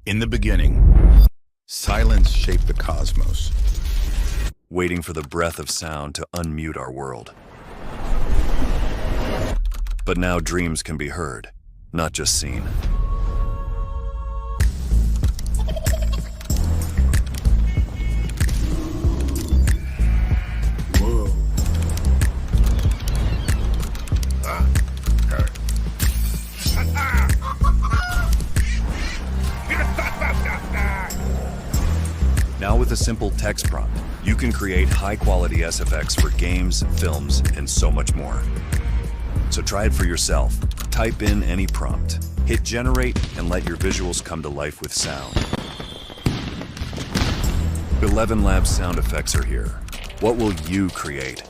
In the beginning, silence shaped the cosmos. Waiting for the breath of sound to unmute our world. But now dreams can be heard, not just seen. Whoa. Now with a simple text prompt, you can create high-quality SFX for games, films, and so much more. So try it for yourself. Type in any prompt, hit generate, and let your visuals come to life with sound. Ellevenlabs Sound Effects are here. What will you create?